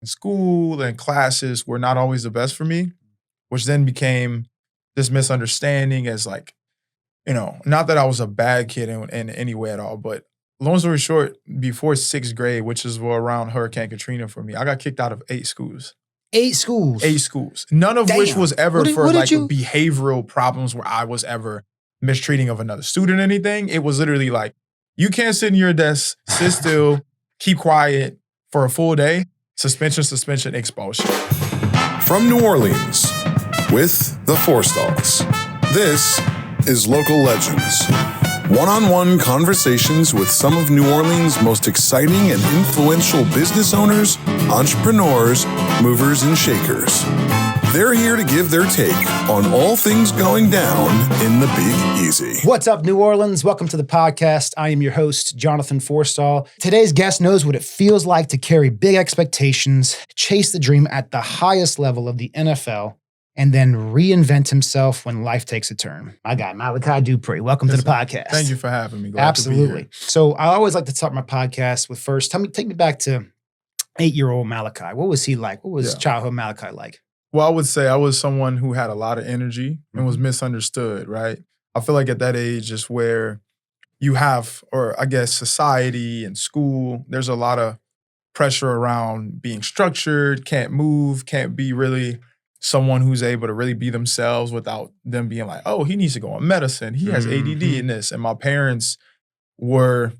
in school and classes were not always the best for me, which then became this misunderstanding as like, not that I was a bad kid in any way at all, but long story short, before sixth grade, which is around Hurricane Katrina for me, I got kicked out of 8 schools. 8 schools? 8 schools. None of which was ever behavioral problems where I was ever mistreating of another student or anything. It was literally like, you can't sit in your desk, sit still, keep quiet for a full day, suspension, expulsion. From New Orleans, with the Forstalls, this is Local Legends. One-on-one conversations with some of New Orleans' most exciting and influential business owners, entrepreneurs, movers, and shakers. They're here to give their take on all things going down in the Big Easy. What's up, New Orleans? Welcome to the podcast. I am your host, Jonathan Forstall. Today's guest knows what it feels like to carry big expectations, chase the dream at the highest level of the NFL, and then reinvent himself when life takes a turn. My guy, Malachi Dupre. Welcome to the podcast. Thank you for having me. Glad Absolutely. to be here. So I always like to start my podcast with first, take me back to 8-year-old Malachi. What was he like? What was childhood Malachi like? Well, I would say I was someone who had a lot of energy and was misunderstood, right? I feel like at that age is where you have, or I guess society and school, there's a lot of pressure around being structured, can't move, can't be really someone who's able to really be themselves without them being like, oh, he needs to go on medicine. He has ADD in this. And my parents were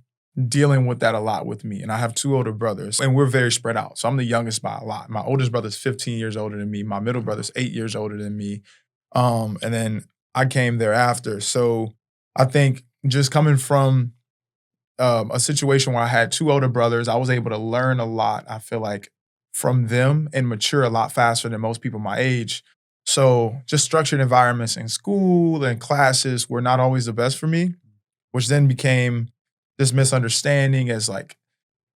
dealing with that a lot with me. And I have 2 older brothers and we're very spread out. So I'm the youngest by a lot. My oldest brother's 15 years older than me. My middle brother's 8 years older than me. And then I came thereafter. So I think just coming from a situation where I had 2 older brothers, I was able to learn a lot, I feel like, from them and mature a lot faster than most people my age. So just structured environments in school and classes were not always the best for me, which then became this misunderstanding as like,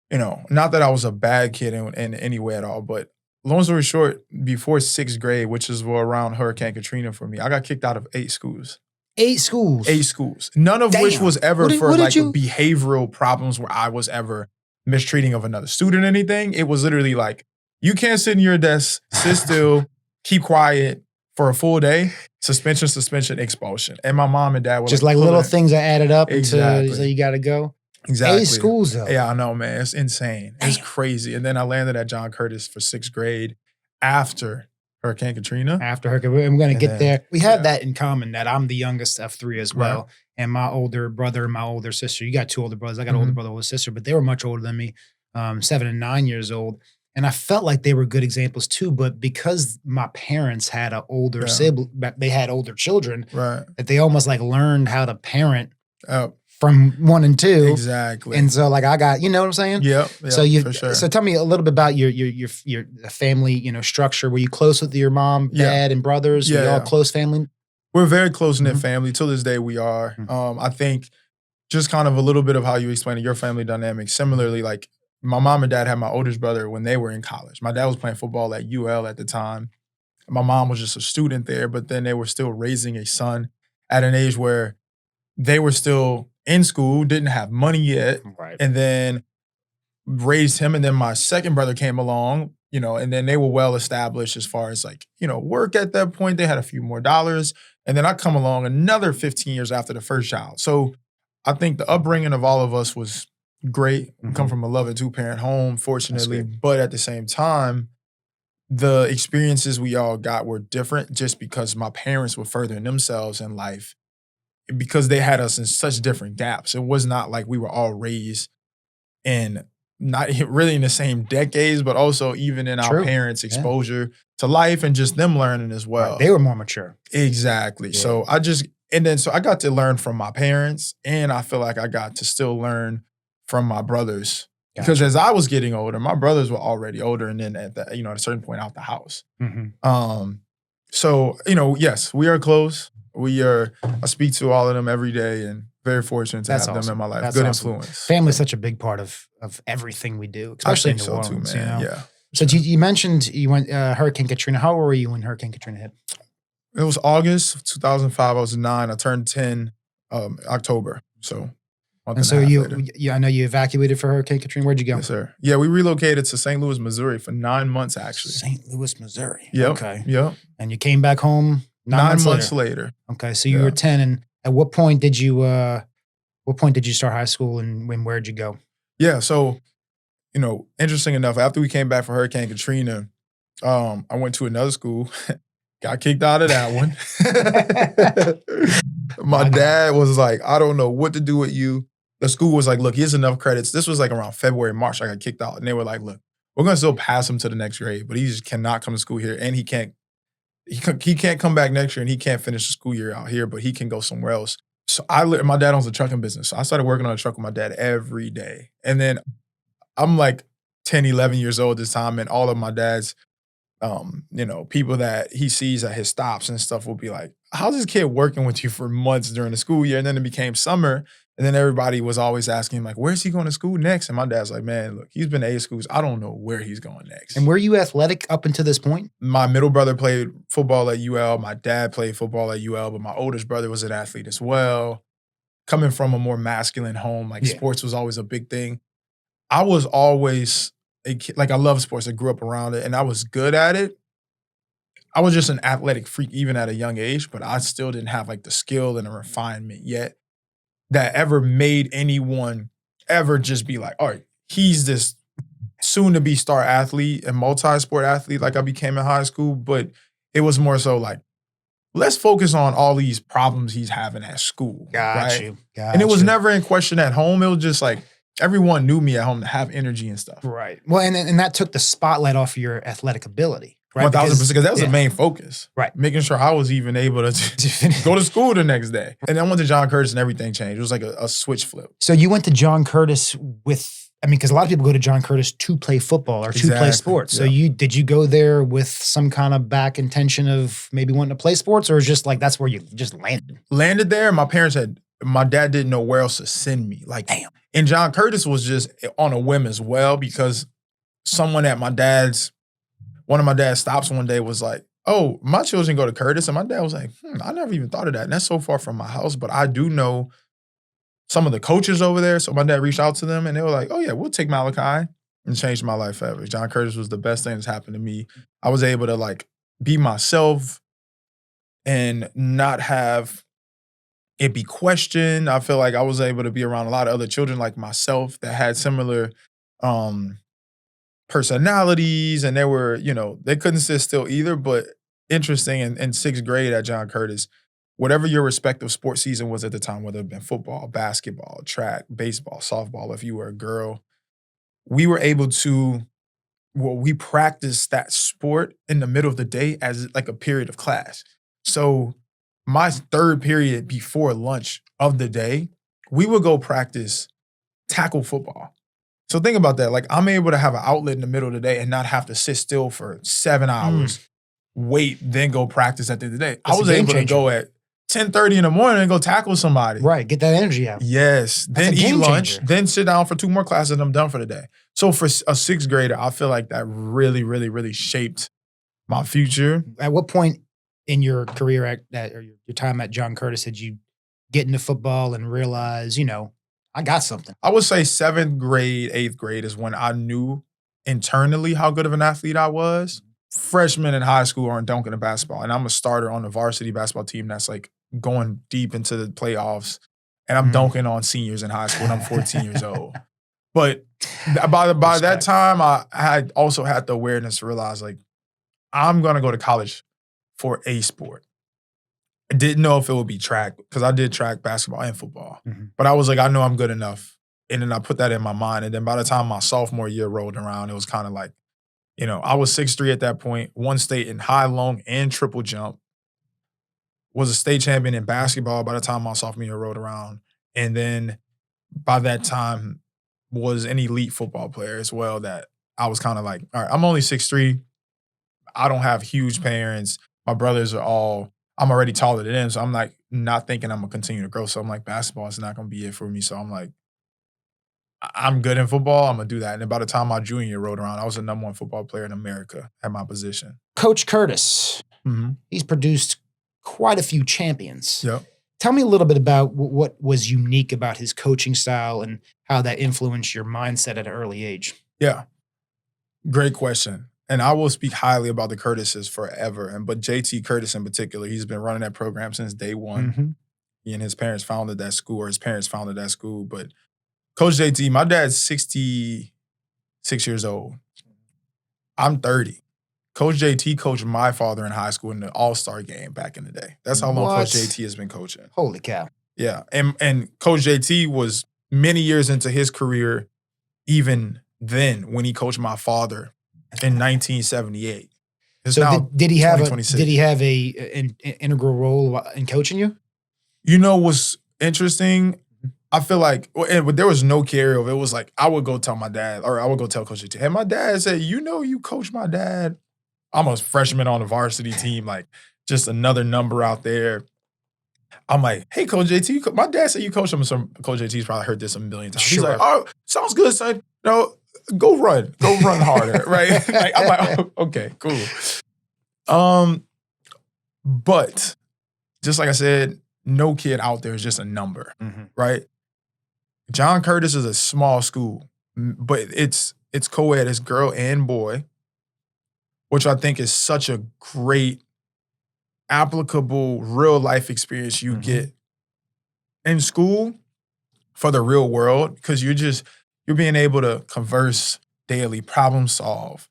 not that I was a bad kid in any way at all, but long story short, before 6th grade, which is around Hurricane Katrina for me, I got kicked out of 8 schools. 8 schools? 8 schools. None of which was ever behavioral problems where I was ever mistreating of another student or anything. It was literally like, you can't sit in your desk, sit still, keep quiet for a full day, suspension, expulsion. And my mom and dad were just like little things that added up until so you got to go. Exactly. 8 schools though. Yeah, I know, man. It's insane. It's crazy. And then I landed at John Curtis for 6th grade after Hurricane Katrina. After Hurricane, I'm going to get there. We have that in common, that I'm the youngest of 3 as well. Right. And my older brother and my older sister, you got 2 older brothers. I got an older brother, older sister, but they were much older than me, 7 and 9 years old. And I felt like they were good examples too, but because my parents had an older sibling, they had older children, that they almost like learned how to parent from 1 and 2. Exactly. And so like I got, you know what I'm saying? Yep. So tell me a little bit about your family, structure. Were you close with your mom, dad, and brothers? Were you all close family? We're a very close-knit family. Till this day we are. I think just kind of a little bit of how you explained your family dynamic. Similarly, like my mom and dad had my oldest brother when they were in college. My dad was playing football at UL at the time. My mom was just a student there, but then they were still raising a son at an age where they were still in school, didn't have money yet, and then raised him. And then my second brother came along, and then they were well established as far as like, work at that point. They had a few more dollars. And then I come along another 15 years after the first child. So I think the upbringing of all of us was great. We come from a loving 2-parent home, fortunately. But at the same time, the experiences we all got were different just because my parents were furthering themselves in life because they had us in such different gaps. It was not like we were all raised in not really in the same decades, but also even in our parents' exposure to life and just them learning as well. Right. They were more mature. Exactly. Yeah. So I got to learn from my parents, and I feel like I got to still learn from my brothers. Gotcha. Because as I was getting older, my brothers were already older, and then at a certain point out the house. So, yes, we are close. I speak to all of them every day, and very fortunate to have them in my life. That's good influence. Family's such a big part of everything we do, especially in New Orleans. Too, man. Yeah. So you mentioned you went Hurricane Katrina. How old were you when Hurricane Katrina hit? It was August of 2005. I was 9. I turned 10 October. So month And so and a half later. I know you evacuated for Hurricane Katrina. Where'd you go? Yes, sir. Yeah, we relocated to St. Louis, Missouri for 9 months, actually. St. Louis, Missouri. Yep. Okay. Yep. And you came back home 9 months later. Okay. So you were 10. And at what point did you start high school and where'd you go? Yeah. So, interesting enough, after we came back from Hurricane Katrina, I went to another school, got kicked out of that one. My dad was like, I don't know what to do with you. The school was like, look, here's enough credits. This was like around February, March, I got kicked out. And they were like, look, we're going to still pass him to the next grade, but he just cannot come to school here. And he can't come back next year and he can't finish the school year out here, but he can go somewhere else. So my dad owns a trucking business. So I started working on a truck with my dad every day. And then I'm like 10, 11 years old this time. And all of my dad's, people that he sees at his stops and stuff will be like, how's this kid working with you for months during the school year? And then it became summer. And then everybody was always asking him, like, where's he going to school next? And my dad's like, man, look, he's been to 8 schools. I don't know where he's going next. And were you athletic up until this point? My middle brother played football at UL. My dad played football at UL, but my oldest brother was an athlete as well. Coming from a more masculine home, like sports was always a big thing. I was always a kid, like I love sports. I grew up around it and I was good at it. I was just an athletic freak even at a young age, but I still didn't have like the skill and the refinement yet that ever made anyone ever just be like, all right, he's this soon-to-be star athlete and multi-sport athlete like I became in high school. But it was more so like, let's focus on all these problems he's having at school. Got you. And it was never in question at home. It was just like everyone knew me at home to have energy and stuff. Right. Well, and that took the spotlight off of your athletic ability. Right? 1,000%, because that was the main focus. Right. Making sure I was even able to go to school the next day. And then I went to John Curtis and everything changed. It was like a switch flip. So you went to John Curtis because a lot of people go to John Curtis to play football or to play sports. So did you go there with some kind of back intention of maybe wanting to play sports, or just like that's where you just landed? Landed there. My dad didn't know where else to send me. Like, damn. And John Curtis was just on a whim as well, because someone at one of my dad's stops one day was like, oh, my children go to Curtis. And my dad was like, I never even thought of that. And that's so far from my house. But I do know some of the coaches over there. So my dad reached out to them and they were like, oh yeah, we'll take Malachi, and changed my life forever. John Curtis was the best thing that's happened to me. I was able to like be myself and not have it be questioned. I feel like I was able to be around a lot of other children like myself that had similar personalities, and they were, they couldn't sit still either. But interesting, in 6th grade at John Curtis, whatever your respective sports season was at the time, whether it been football, basketball, track, baseball, softball, if you were a girl, we were able to, we practiced that sport in the middle of the day as like a period of class. So my 3rd period before lunch of the day, we would go practice tackle football. So think about that. Like, I'm able to have an outlet in the middle of the day and not have to sit still for 7 hours, wait, then go practice at the end of the day. I was able to go at 10:30 in the morning and go tackle somebody. Right, get that energy out. Yes. Then eat lunch, then sit down for 2 more classes and I'm done for the day. So for a 6th grader, I feel like that really, really, really shaped my future. At what point in your career or your time at John Curtis did you get into football and realize, I got something? I would say 7th grade, 8th grade is when I knew internally how good of an athlete I was. Freshmen in high school aren't dunking the basketball, and I'm a starter on the varsity basketball team that's like going deep into the playoffs, and I'm dunking on seniors in high school, and I'm 14 years old. But by that time, I had also had the awareness to realize, like, I'm going to go to college for a sport. I didn't know if it would be track, because I did track, basketball, and football. But I was like, I know I'm good enough. And then I put that in my mind. And then by the time my sophomore year rolled around, it was kind of like, I was 6'3" at that point, won state in high, long, and triple jump. Was a state champion in basketball by the time my sophomore year rolled around. And then by that time was an elite football player as well, that I was kind of like, all right, I'm only 6'3". I don't have huge parents. My brothers I'm already taller than them. So I'm like not thinking I'm going to continue to grow. So I'm like, basketball is not going to be it for me. So I'm like, I'm good in football. I'm going to do that. And then by the time my junior year rolled around, I was the #1 football player in America at my position. Coach Curtis, he's produced quite a few champions. Yep. Tell me a little bit about what was unique about his coaching style and how that influenced your mindset at an early age. Yeah, great question. And I will speak highly about the Curtises forever. But JT Curtis in particular, he's been running that program since day one. Mm-hmm. He and his parents founded that school, or his parents founded that school. But Coach JT, my dad's 66 years old. I'm 30. Coach JT coached my father in high school in the All-Star game back in the day. That's how long Coach JT has been coaching. Holy cow. Yeah. And Coach JT was many years into his career even then when he coached my father in 1978. So did he have an integral role in coaching you? You know what's interesting? I feel like but there was no carryover. It was like I would go tell my dad, or I would go tell Coach JT. And my dad said, you coach my dad. I'm a freshman on the varsity team, like just another number out there. I'm like, hey, Coach JT, my dad said you coach him. So Coach JT's probably heard this a million times. Sure. He's like, oh, sounds good, son. No, go run harder, right? Like, I'm like, oh, okay, cool. But just like I said, no kid out there is just a number, right? John Curtis is a small school, but it's co-ed, it's girl and boy, which I think is such a great, applicable, real life experience you get in school for the real world, because you're being able to converse daily, problem solve,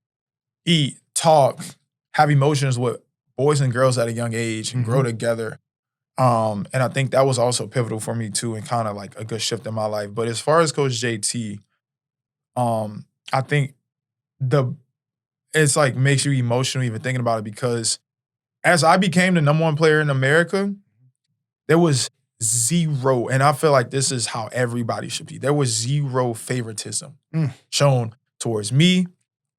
eat, talk, have emotions with boys and girls at a young age and grow together. And I think that was also pivotal for me too, and kind of like a good shift in my life. But as far as Coach JT, I think it's like makes you emotional even thinking about it, because as I became the #1 player in America, there was zero, and I feel like this is how everybody should be. There was zero favoritism shown towards me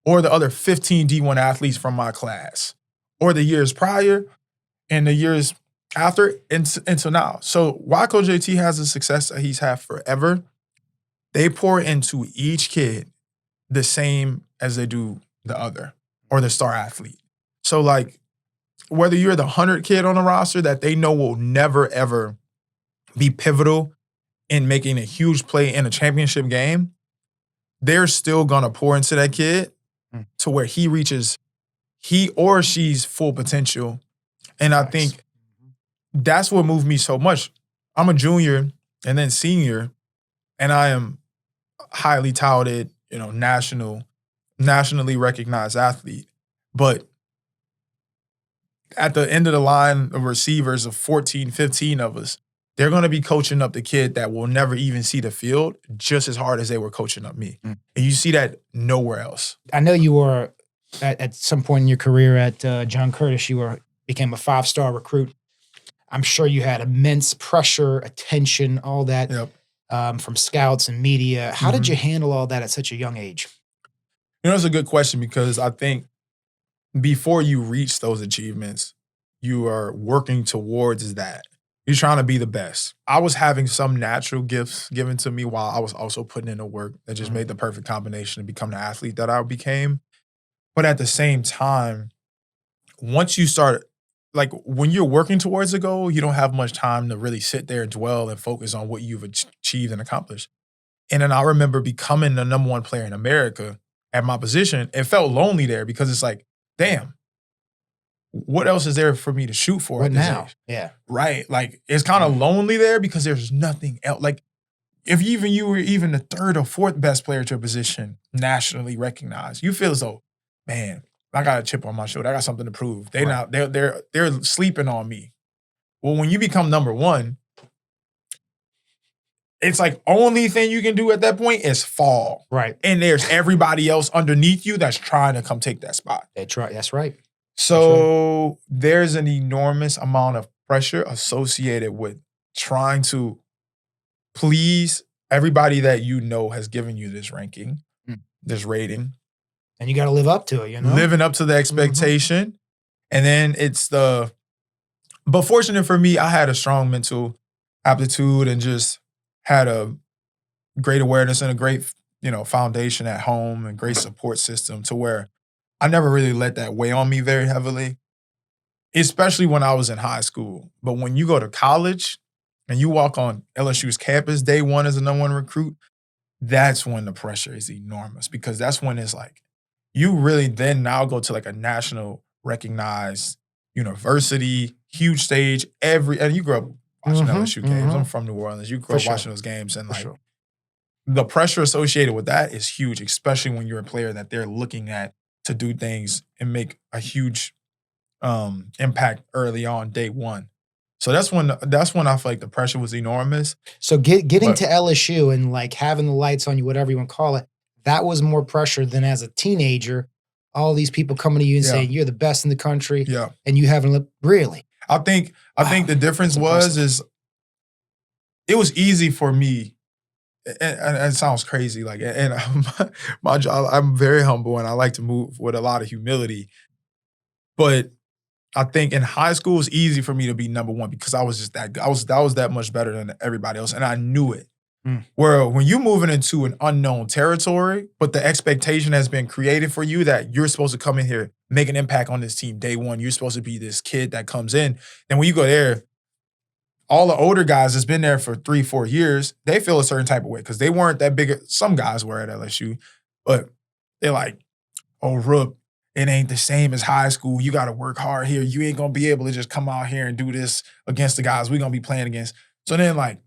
or the other 15 D1 athletes from my class, or the years prior and the years after until now. So why Coach JT has the success that he's had forever, they pour into each kid the same as they do the other or the star athlete. So like, whether you're the 100 kid on the roster that they know will never, ever be pivotal in making a huge play in a championship game, they're still going to pour into that kid to where he reaches he or she's full potential. And I think that's what moved me so much. I'm a junior and then senior, and I am highly touted, nationally recognized athlete. But at the end of the line of receivers of 14, 15 of us, they're going to be coaching up the kid that will never even see the field just as hard as they were coaching up me. And you see that nowhere else. I know you were, at some point in your career at John Curtis, you became a 5-star recruit. I'm sure you had immense pressure, attention, all that from scouts and media. How did you handle all that at such a young age? It's a good question, because I think before you reach those achievements, you are working towards that. You're trying to be the best. I was having some natural gifts given to me while I was also putting in the work that just made the perfect combination to become the athlete that I became. But at the same time, once you start, like when you're working towards a goal, you don't have much time to really sit there and dwell and focus on what you've achieved and accomplished. And then I remember becoming the #1 player in America at my position. It felt lonely there, because it's like, damn, what else is there for me to shoot for? What now? Yeah. Right. Like, it's kind of lonely there because there's nothing else. Like, if you were even the 3rd or 4th best player to a position nationally recognized, you feel as though, man, I got a chip on my shoulder. I got something to prove. They're sleeping on me. Well, when you become #1, it's like only thing you can do at that point is fall. Right. And there's everybody else underneath you that's trying to come take that spot. That's right. So there's an enormous amount of pressure associated with trying to please everybody that has given you this ranking, this rating. And you got to live up to it, Living up to the expectation. And then but fortunate for me, I had a strong mental aptitude and just had a great awareness and a great, foundation at home and great support system to where I never really let that weigh on me very heavily, especially when I was in high school. But when you go to college, and you walk on LSU's campus day one as a number one recruit, that's when the pressure is enormous because that's when it's like, you really then now go to like a national recognized university, huge stage, and you grew up watching LSU games. I'm from New Orleans. You grew up watching those games and like the pressure associated with that is huge, especially when you're a player that they're looking at to do things and make a huge impact early on day one. So that's when I feel like the pressure was enormous. So getting to LSU and like having the lights on you, whatever you want to call it, that was more pressure than as a teenager. All these people coming to you and saying you're the best in the country, and you haven't looked really. I think the difference is it was easy for me, and it sounds crazy, like, and my job, I'm very humble and I like to move with a lot of humility, but I think in high school it's easy for me to be number one because I was just that that much better than everybody else, and I knew it. Where when you're moving into an unknown territory, but the expectation has been created for you that you're supposed to come in here, make an impact on this team day one. You're supposed to be this kid that comes in. And when you go there, all the older guys that's been there for 3-4 years, they feel a certain type of way because they weren't that big. Some guys were at LSU, but they're like, oh, Rook, it ain't the same as high school. You got to work hard here. You ain't going to be able to just come out here and do this against the guys we're going to be playing against. So then like,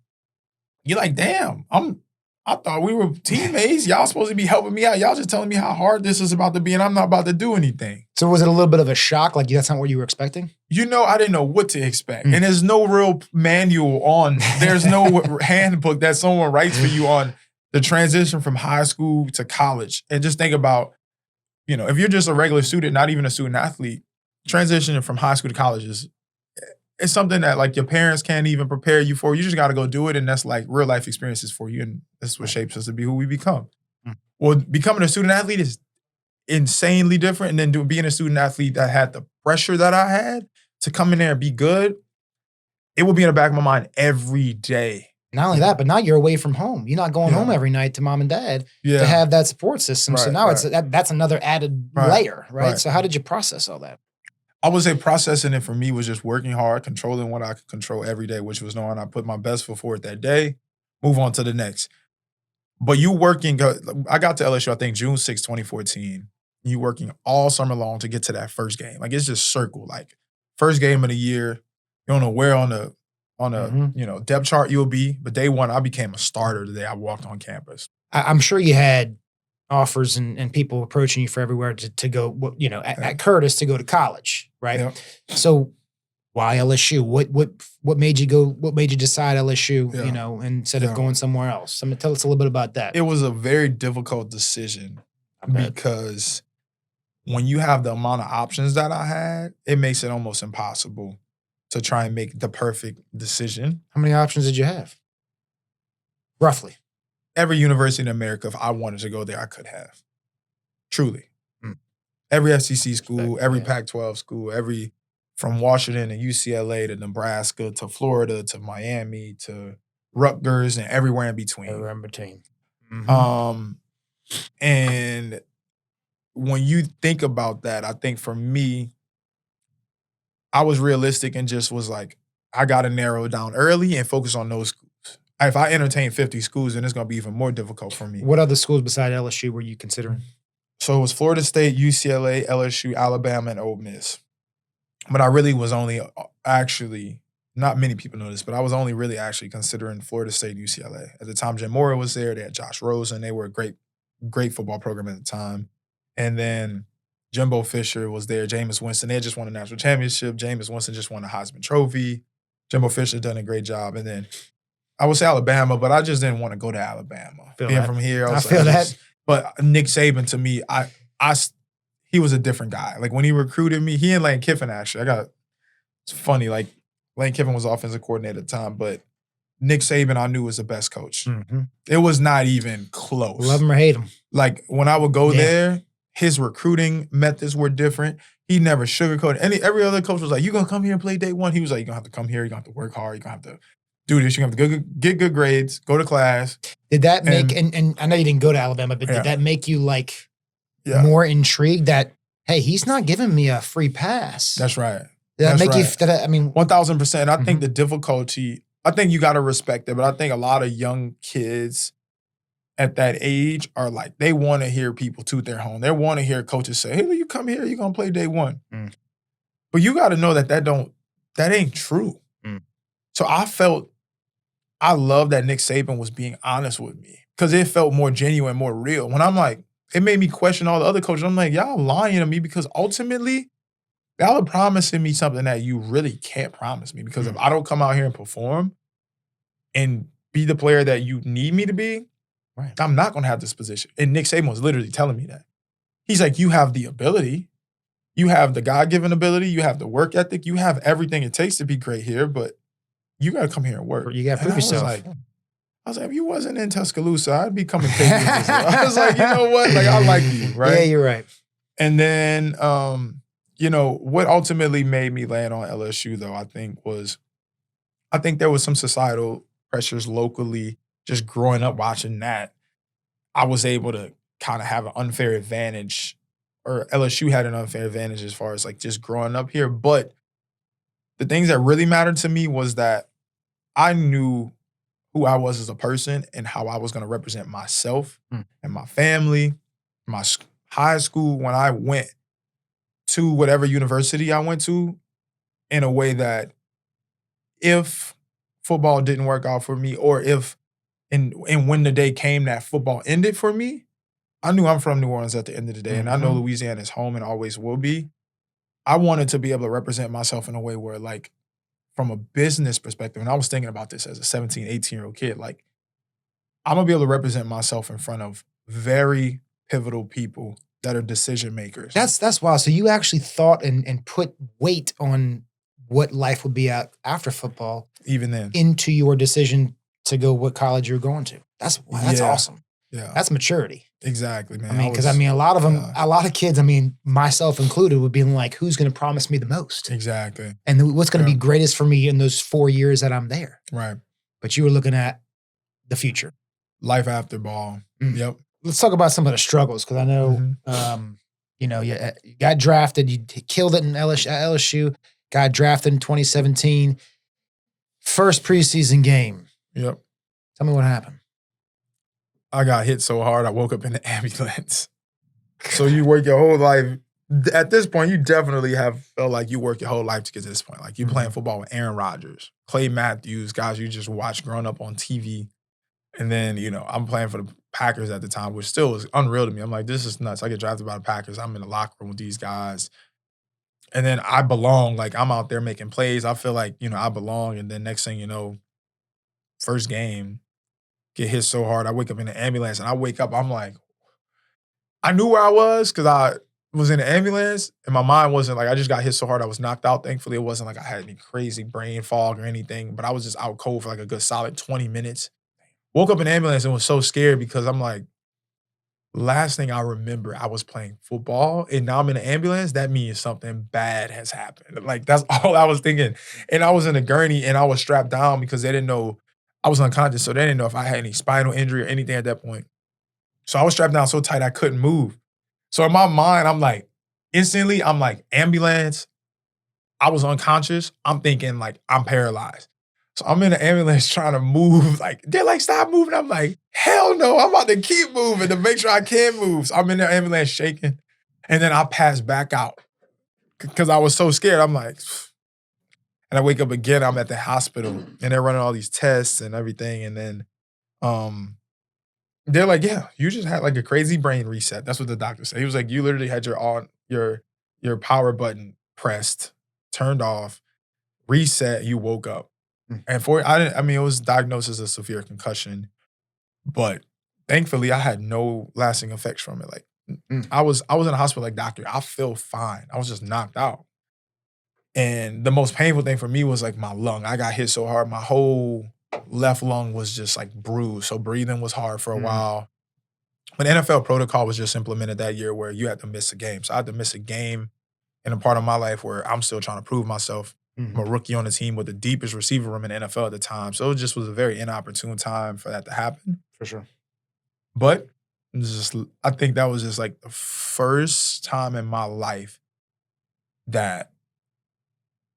you're like, damn, I thought we were teammates. Y'all supposed to be helping me out. Y'all just telling me how hard this is about to be, and I'm not about to do anything. So was it a little bit of a shock? Like that's not what you were expecting? I didn't know what to expect. And there's no real manual on, there's no handbook that someone writes for you on the transition from high school to college. And just think about, if you're just a regular student, not even a student athlete, transitioning from high school to college it's something that like your parents can't even prepare you for. You just got to go do it. And that's like real life experiences for you. And that's what shapes us to be who we become. Well, becoming a student athlete is insanely different. And then being a student athlete that had the pressure that I had to come in there and be good, it will be in the back of my mind every day. Not only that, but now you're away from home. You're not going home every night to mom and dad to have that support system. Right, so now that's another added layer, right? So how did you process all that? I would say processing it for me was just working hard, controlling what I could control every day, which was knowing I put my best foot forward that day, move on to the next. But you working, I got to LSU, I think June 6, 2014. You working all summer long to get to that first game. Like it's just circle. Like first game of the year, you don't know where on a depth chart you'll be. But day one, I became a starter the day I walked on campus. I'm sure you had offers and people approaching you for everywhere to go, at Curtis to go to college, right? Yep. So why LSU? What made you go? What made you decide LSU? Instead of going somewhere else? Tell us a little bit about that. It was a very difficult decision because when you have the amount of options that I had, it makes it almost impossible to try and make the perfect decision. How many options did you have? Roughly. Every university in America, if I wanted to go there, I could have. Truly. Every SEC school, every Pac-12 school, from Washington and UCLA to Nebraska to Florida to Miami to Rutgers and everywhere in between. Everywhere in between. And when you think about that, I think for me, I was realistic and just was like, I got to narrow it down early and focus on those schools. If I entertain 50 schools, then it's going to be even more difficult for me. What other schools besides LSU were you considering? So it was Florida State, UCLA, LSU, Alabama, and Ole Miss. But I really was only actually, not many people know this, but I was only really actually considering Florida State and UCLA. At the time, Jim Mora was there. They had Josh Rosen. They were a great football program at the time. And then Jimbo Fisher was there. Jameis Winston. They had just won a national championship. Jameis Winston just won a Heisman Trophy. Jimbo Fisher done a great job. And then I would say Alabama, but I just didn't want to go to Alabama. Being from here, I feel that. But Nick Saban, to me, he was a different guy. Like when he recruited me, he and Lane Kiffin actually. It's funny. Like Lane Kiffin was offensive coordinator at the time, but Nick Saban I knew was the best coach. It was not even close. Love him or hate him. Like when I would go there, his recruiting methods were different. He never sugarcoated. Every other coach was like, "You gonna come here and play day one?" He was like, "You're gonna have to come here. You're gonna have to work hard. You're gonna have to do this. You're gonna have to get good grades. Go to class." Did that make and I know you didn't go to Alabama, but did that make you like more intrigued that hey, he's not giving me a free pass? That's right. Did that make you? 1000%. I think the difficulty I think you got to respect it, but I think a lot of young kids at that age are like, they want to hear people toot their horn. They want to hear coaches say, hey, you come here, you're going to play day one. But you got to know that ain't true. So I love that Nick Saban was being honest with me because it felt more genuine, more real. When I'm like, it made me question all the other coaches. I'm like, y'all lying to me because ultimately, y'all are promising me something that you really can't promise me because if I don't come out here and perform and be the player that you need me to be, I'm not going to have this position. And Nick Saban was literally telling me that. He's like, you have the ability. You have the God-given ability. You have the work ethic. You have everything it takes to be great here, but you got to come here and work. You got to prove yourself. I was like, if you wasn't in Tuscaloosa, I'd be coming pay you. I was like, you know what? Like, I like you, right? Yeah, you're right. And then, what ultimately made me land on LSU, though, I think there was some societal pressures locally. Just growing up watching that, I was able to kind of have an unfair advantage, or LSU had an unfair advantage as far as like just growing up here. But the things that really mattered to me was that I knew who I was as a person and how I was going to represent myself and my family, my high school when I went to whatever university I went to, in a way that if football didn't work out for me, or if and when the day came that football ended for me, I knew I'm from New Orleans at the end of the day, and I know Louisiana is home and always will be. I wanted to be able to represent myself in a way where, like, from a business perspective, and I was thinking about this as a 17, 18-year-old kid, like, I'm going to be able to represent myself in front of very pivotal people that are decision makers. That's wild. So you actually thought and put weight on what life would be after football, even then, into your decision to go what college you're going to. That's awesome. Yeah. That's maturity. Exactly, man. I mean, because a lot of them, a lot of kids, I mean, myself included, would be like, who's going to promise me the most? Exactly. And what's going to be greatest for me in those 4 years that I'm there? Right. But you were looking at the future. Life after ball. Yep. Let's talk about some of the struggles, because I know, you got drafted, you killed it in LSU, got drafted in 2017, first preseason game. Yep. Tell me what happened. I got hit so hard, I woke up in the ambulance. So you work your whole life. At this point, you definitely have felt like you work your whole life to get to this point. Like, you playing football with Aaron Rodgers, Clay Matthews, guys you just watched growing up on TV. And then, I'm playing for the Packers at the time, which still was unreal to me. I'm like, this is nuts. I get drafted by the Packers. I'm in the locker room with these guys. And then I belong. Like, I'm out there making plays. I feel like, I belong. And then next thing you know, first game, get hit so hard, I wake up in the ambulance. And I wake up, I'm like, I knew where I was because I was in the ambulance. And my mind wasn't like, I just got hit so hard, I was knocked out. Thankfully, it wasn't like I had any crazy brain fog or anything. But I was just out cold for like a good solid 20 minutes. Woke up in the ambulance and was so scared because I'm like, last thing I remember, I was playing football and now I'm in the ambulance. That means something bad has happened. Like, that's all I was thinking. And I was in a gurney and I was strapped down because they didn't know I was unconscious. So they didn't know if I had any spinal injury or anything at that point. So I was strapped down so tight I couldn't move. So in my mind, I'm like, instantly, I'm like, ambulance. I was unconscious. I'm thinking like I'm paralyzed. So I'm in the ambulance trying to move. Like, they're like, stop moving. I'm like, hell no, I'm about to keep moving to make sure I can move. So I'm in the ambulance shaking. And then I pass back out because I was so scared. I'm like, and I wake up again, I'm at the hospital and they're running all these tests and everything. And then they're like, yeah, you just had like a crazy brain reset. That's what the doctor said. He was like, you literally had your power button pressed, turned off, reset, you woke up. And it was diagnosed as a severe concussion, but thankfully I had no lasting effects from it. Like, I was in the hospital like, doctor, I feel fine. I was just knocked out. And the most painful thing for me was like my lung. I got hit so hard, my whole left lung was just like bruised. So breathing was hard for a while. But NFL protocol was just implemented that year where you had to miss a game. So I had to miss a game in a part of my life where I'm still trying to prove myself. I'm a rookie on the team with the deepest receiver room in the NFL at the time. So it just was a very inopportune time for that to happen. For sure. But I think that was just like the first time in my life that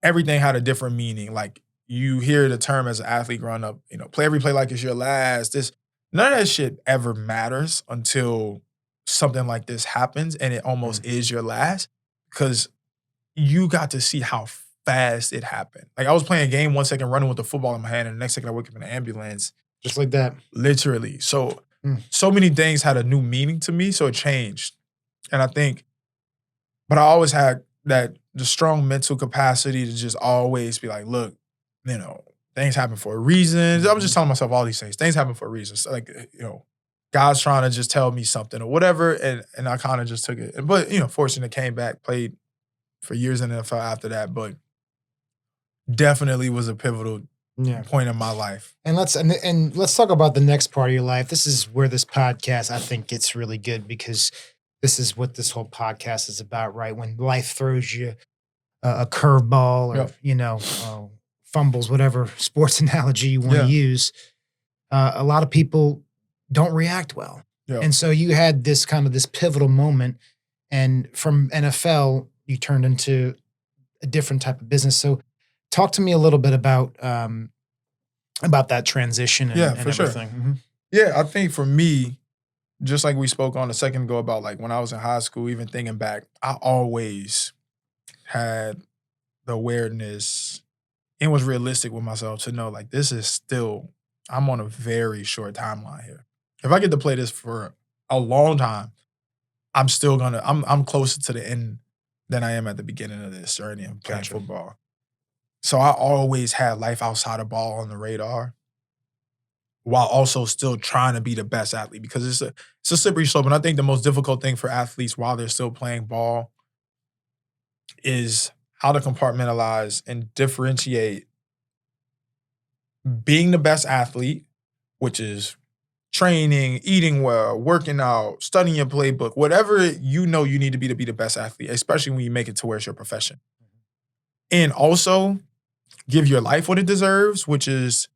everything had a different meaning. Like, you hear the term as an athlete growing up, play every play like it's your last. None of that shit ever matters until something like this happens and it almost is your last, because you got to see how fast it happened. Like, I was playing a game 1 second running with the football in my hand, and the next second I wake up in an ambulance. Just like that. Literally. So many things had a new meaning to me, so it changed. And I think, but I always had the strong mental capacity to just always be like, look, things happen for a reason. I was just telling myself all these things. Things happen for a reason. So, like, God's trying to just tell me something or whatever, and I kind of just took it. But, fortunately, came back, played for years in the NFL after that, but definitely was a pivotal point in my life. And let's talk about the next part of your life. This is where this podcast, I think, gets really good, because this is what this whole podcast is about, right? When life throws you a curveball or, fumbles, whatever sports analogy you want to use, a lot of people don't react well. Yep. And so you had this pivotal moment, and from NFL, you turned into a different type of business. So talk to me a little bit about that transition and for everything. Sure. Mm-hmm. Yeah, I think for me, just like we spoke on a second ago about like when I was in high school, even thinking back, I always had the awareness and was realistic with myself to know, like, this is still, I'm on a very short timeline here. If I get to play this for a long time, I'm still I'm closer to the end than I am at the beginning of this journey of playing football. So I always had life outside of ball on the radar, while also still trying to be the best athlete, because it's a slippery slope. And I think the most difficult thing for athletes while they're still playing ball is how to compartmentalize and differentiate being the best athlete, which is training, eating well, working out, studying your playbook, whatever you need to be the best athlete, especially when you make it to where it's your profession. And also give your life what it deserves, which is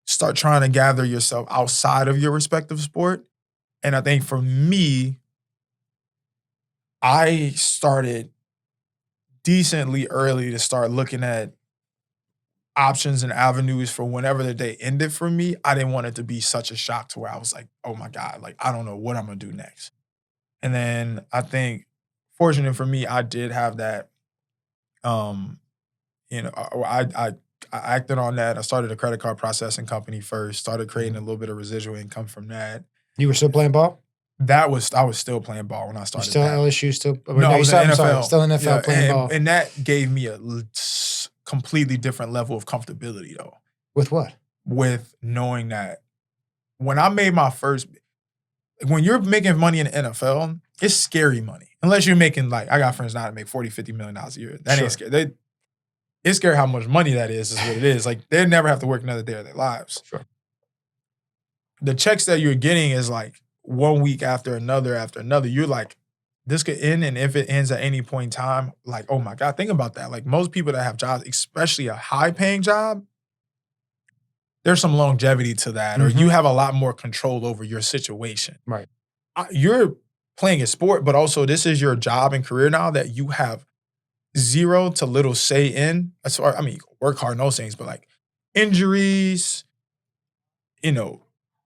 start trying to gather yourself outside of your respective sport. And I think for me, I started decently early to start looking at options and avenues for whenever the day ended for me. I didn't want it to be such a shock to where I was like, oh my God, like, I don't know what I'm going to do next. And then I think, fortunate for me, I did have that, I acted on that. I started a credit card processing company first, started creating a little bit of residual income from that. You were still playing ball? I was still playing ball when I started. Still that. LSU? Still? No, I was in NFL. Sorry, still in NFL playing ball. And that gave me a completely different level of comfortability, though. With what? With knowing that when I made my first, when you're making money in the NFL, it's scary money. Unless you're making, like, I got friends now that make $40, $50 million a year. That ain't scary. It's scary how much money that is what it is. Like, they never have to work another day of their lives. Sure. The checks that you're getting is like 1 week after another. You're like, this could end, and if it ends at any point in time, like, oh my God, think about that. Like, most people that have jobs, especially a high-paying job, there's some longevity to that, or you have a lot more control over your situation. Right. You're playing a sport, but also this is your job and career now that you have zero to little say in. I mean, you can work hard in those things, but like injuries,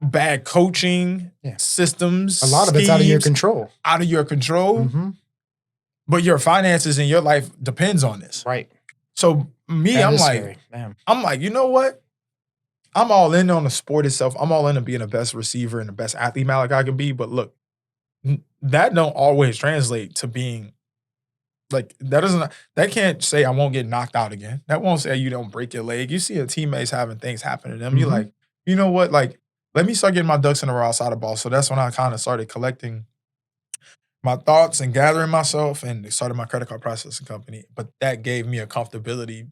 bad coaching, systems. A lot of it's out of your control. Mm-hmm. But your finances and your life depends on this. Right. So me, I'm like, you know what? I'm all in on the sport itself. I'm all in on being the best receiver and the best athlete Malachi can be. But look, that don't always translate to being like, that can't say I won't get knocked out again. That won't say you don't break your leg. You see your teammates having things happen to them. You're like, you know what? Like, let me start getting my ducks in a row outside of ball. So that's when I kind of started collecting my thoughts and gathering myself and started my credit card processing company. But that gave me a comfortability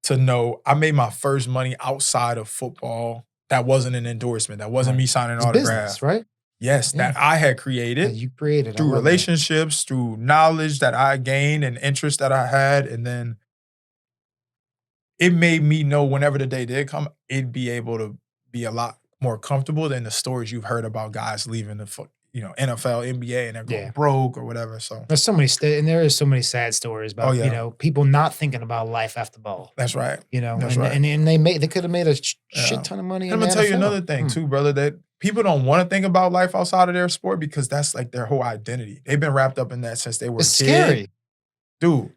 to know I made my first money outside of football. That wasn't an endorsement. That wasn't me signing an autograph. Business, right? Yes, that I had created. You created. Through relationships, through knowledge that I gained and interest that I had. And then it made me know whenever the day did come, it'd be able to be a lot more comfortable than the stories you've heard about guys leaving NFL, NBA, and they're going broke or whatever. So there's so many and there is so many sad stories about people not thinking about life after ball. That's right. That's right. And they could have made a shit ton of money. I'm gonna tell you another thing too, brother, that people don't want to think about life outside of their sport because that's like their whole identity. They've been wrapped up in that since they were it's a kid. Scary. Dude.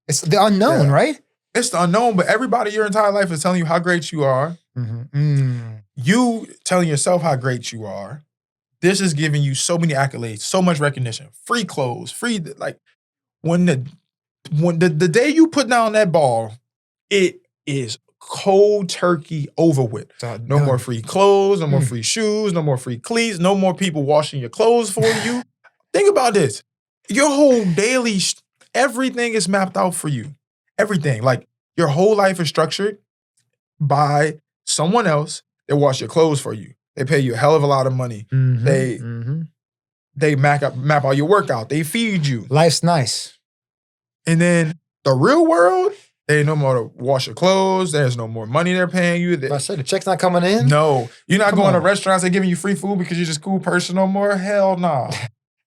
It's the unknown, right? It's the unknown, but everybody your entire life is telling you how great you are. You telling yourself how great you are. This is giving you so many accolades, so much recognition, free clothes, like when the day you put down that ball, it is cold turkey over with. No more free clothes, no more free shoes, no more free cleats, no more people washing your clothes for you. Think about this. Your whole daily, everything is mapped out for you. Everything. Like your whole life is structured by someone else that wash your clothes for you. They pay you a hell of a lot of money. They map out your workout. They feed you. Life's nice. And then the real world, there ain't no more to wash your clothes. There's no more money they're paying you. I said the check's not coming in? No. You're not going to restaurants and giving you free food because you're just a cool person no more? Hell no.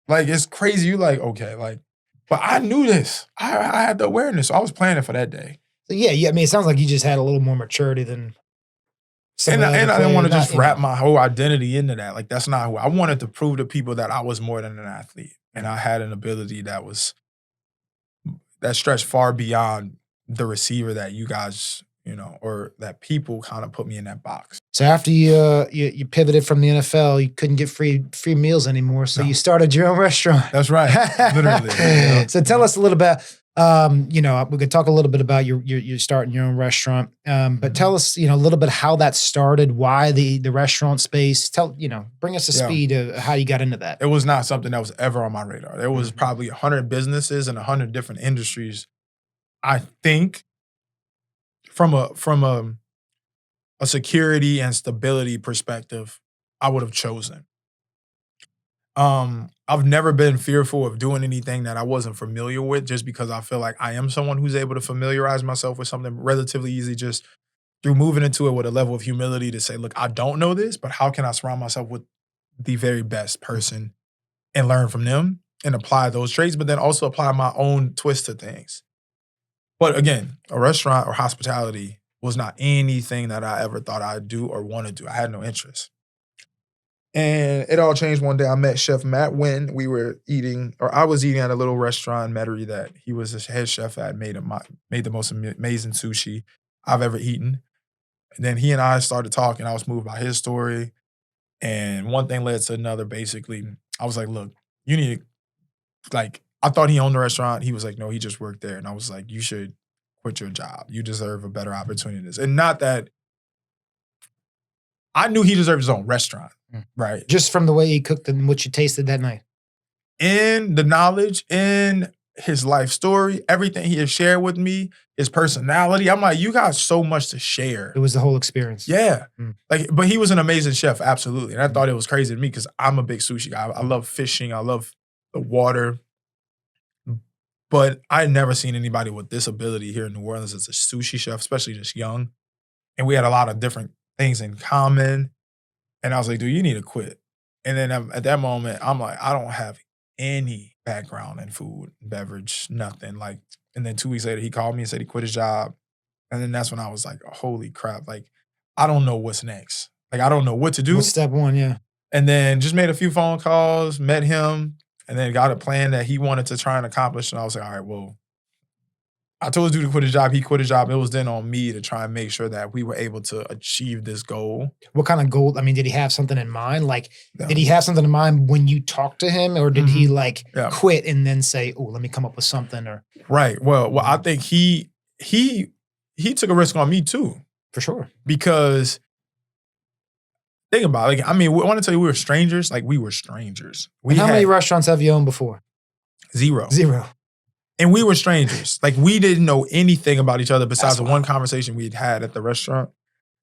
Like, it's crazy. You like, okay, like, but I knew this. I had the awareness. So I was planning for that day. So yeah. I mean, it sounds like you just had a little more maturity than And I didn't want to just wrap my whole identity into that. Like, that's not who I wanted to prove to people that I was more than an athlete. And I had an ability that stretched far beyond the receiver that you guys, or that people kind of put me in that box. So after you pivoted from the NFL, you couldn't get free meals anymore. So you started your own restaurant. That's right. Literally. So tell us a little bit. We could talk a little bit about your starting your own restaurant. But tell us, a little bit how that started, why the restaurant space. Bring us to speed of how you got into that. It was not something that was ever on my radar. There was probably 100 businesses and 100 different industries. I think from a security and stability perspective, I would have chosen. I've never been fearful of doing anything that I wasn't familiar with just because I feel like I am someone who's able to familiarize myself with something relatively easy just through moving into it with a level of humility to say, look, I don't know this, but how can I surround myself with the very best person and learn from them and apply those traits, but then also apply my own twist to things. But again, a restaurant or hospitality was not anything that I ever thought I'd do or want to do. I had no interest. And it all changed one day. I met Chef Matt when we were eating, or I was eating at a little restaurant in Metairie that he was the head chef at, made the most amazing sushi I've ever eaten. And then he and I started talking. I was moved by his story. And one thing led to another, basically. I was like, look, you need to, I thought he owned the restaurant. He was like, no, he just worked there. And I was like, you should quit your job. You deserve a better opportunity than this. And not that, I knew he deserved his own restaurant, right? Just from the way he cooked and what you tasted that night. In the knowledge, in his life story, everything he has shared with me, his personality. I'm like, you got so much to share. It was the whole experience. Yeah. But he was an amazing chef, absolutely. And I thought it was crazy to me because I'm a big sushi guy. I love fishing. I love the water. But I had never seen anybody with this ability here in New Orleans as a sushi chef, especially just young. And we had a lot of different things in common. And I was like, dude, you need to quit. And then at that moment, I'm like, I don't have any background in food, beverage, nothing. And then 2 weeks later, he called me and said he quit his job. And then that's when I was like, holy crap. I don't know what's next. I don't know what to do. What's step one, yeah. And then just made a few phone calls, met him, and then got a plan that he wanted to try and accomplish. And I was like, all right, well, I told this dude to quit his job. He quit his job. It was then on me to try and make sure that we were able to achieve this goal. What kind of goal? I mean, did he have something in mind? Did he have something in mind when you talked to him? Or did he quit and then say, oh, let me come up with something? Or Right. Well, I think he took a risk on me too. For sure. Because think about it. I want to tell you, we were strangers. We were strangers. How many restaurants have you owned before? Zero. And we were strangers. We didn't know anything about each other besides the one conversation we had at the restaurant.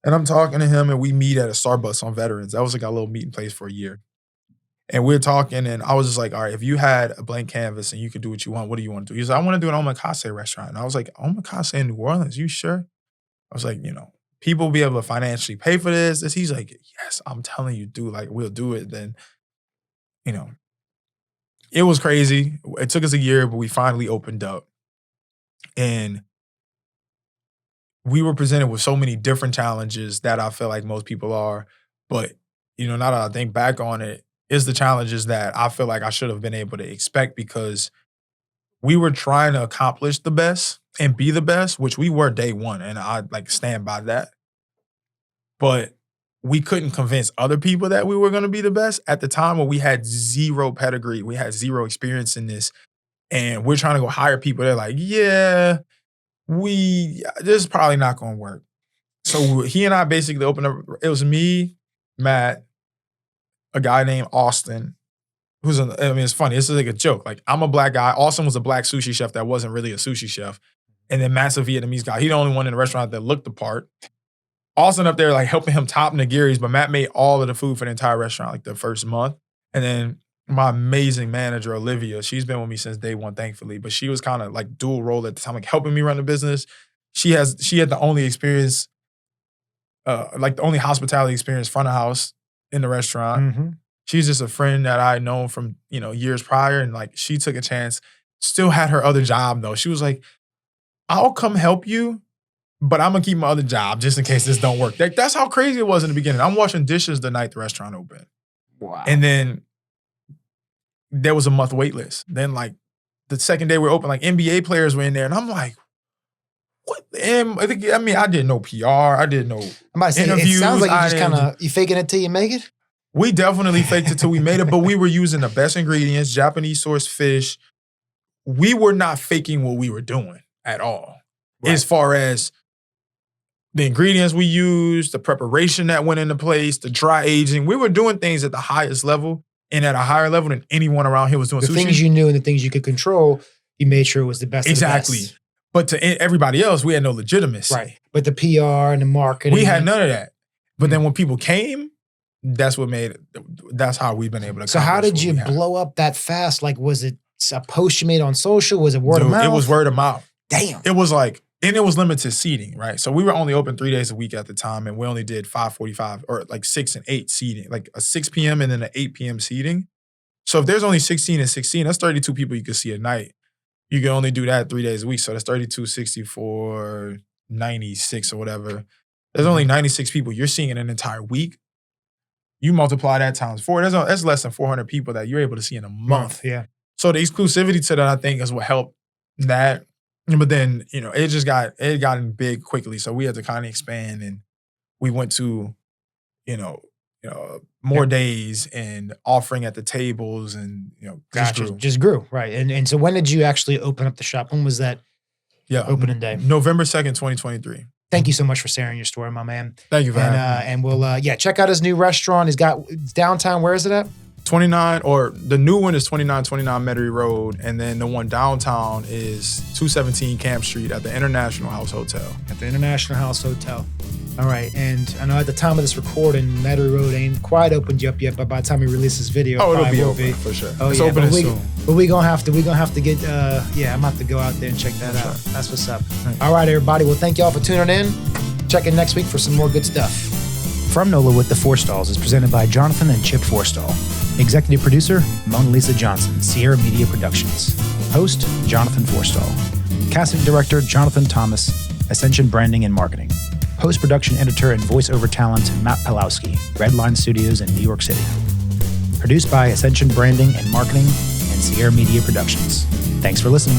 And I'm talking to him and we meet at a Starbucks on Veterans. That was our little meeting place for a year. And we're talking and I was just like, all right, if you had a blank canvas and you could do what you want, what do you want to do? He said, I want to do an omakase restaurant. And I was like, omakase in New Orleans, you sure? I was like, people will be able to financially pay for this. He's like, yes, I'm telling you, dude, we'll do it. Then it was crazy. It took us a year, but we finally opened up. And we were presented with so many different challenges that I feel like most people are. But, now that I think back on it, it's the challenges that I feel like I should have been able to expect because we were trying to accomplish the best and be the best, which we were day one. And I stand by that. But we couldn't convince other people that we were going to be the best at the time when we had zero pedigree. We had zero experience in this. And we're trying to go hire people. They're like, yeah, this is probably not going to work. So he and I basically opened up. It was me, Matt, a guy named Austin. It's funny. This is like a joke. Like, I'm a black guy. Austin was a black sushi chef that wasn't really a sushi chef. And then Matt's a Vietnamese guy. He's the only one in the restaurant that looked the part. Austin up there, like, helping him top nigiris, but Matt made all of the food for the entire restaurant, like, the first month. And then my amazing manager, Olivia, she's been with me since day one, thankfully. But she was kind of like dual role at the time, like helping me run the business. She had the only experience, the only hospitality experience front of house in the restaurant. Mm-hmm. She's just a friend that I known from, years prior. And like, she took a chance, still had her other job though. She was like, I'll come help you, but I'm gonna keep my other job just in case this don't work. That's how crazy it was in the beginning. I'm washing dishes the night the restaurant opened. Wow. And then there was a month wait list. Then like the second day we were open, like NBA players were in there. And I'm like, what? I did no PR. I did no interviews. It sounds like you just kind of, you faking it till you make it? We definitely faked it till we made it, but we were using the best ingredients, Japanese sourced fish. We were not faking what we were doing at all. Right. As far as the ingredients we used, the preparation that went into place, the dry aging, we were doing things at the highest level and at a higher level than anyone around here was doing. The sushi. Things you knew and the things you could control, you made sure it was the best Exactly. of the best. But to everybody else, we had no legitimacy. Right. But the PR and the marketing. We had none of that. But then when people came, that's what made it. That's how we've been able to. So how did you blow up that fast? Like, was it a post you made on social? Was it word of mouth? It was word of mouth. Damn. It was like, and it was limited seating, right? So we were only open 3 days a week at the time, and we only did 5:45 or like 6 and 8 seating, like a 6 p.m. and then an 8 p.m. seating. So if there's only 16 and 16, that's 32 people you could see a night. You can only do that 3 days a week. So that's 32, 64, 96 or whatever. There's only 96 people you're seeing in an entire week. You multiply that times 4. That's less than 400 people that you're able to see in a month. Yeah. So the exclusivity to that, I think, is what helped that. But then, it got big quickly. So we had to kind of expand, and we went to, more days and offering at the tables, and just grew. Right. And so when did you actually open up the shop? When was that opening day? November 2nd, 2023. Thank you so much for sharing your story, my man. Thank you for having me. And we'll check out his new restaurant. It's downtown. Where is it at? 29, or the new one is 2929 Metairie Road, and then the one downtown is 217 Camp Street at the International House Hotel. At the International House Hotel. All right, and I know at the time of this recording, Metairie Road ain't quite opened up yet, but by the time we release this video, it'll be open for sure. Oh, it's yeah, opening soon. But we're gonna have to get. I'm gonna have to go out there and check that out. Sure. That's what's up. All right, everybody. Well, thank y'all for tuning in. Check in next week for some more good stuff. From NOLA with the Forstalls is presented by Jonathan and Chip Forstall. Executive producer, Mona Lisa Johnson, Sierra Media Productions. Host, Jonathan Forstall. Casting director, Jonathan Thomas, Ascension Branding and Marketing. Post-production editor and voiceover talent, Matt Palowski, Redline Studios in New York City. Produced by Ascension Branding and Marketing and Sierra Media Productions. Thanks for listening.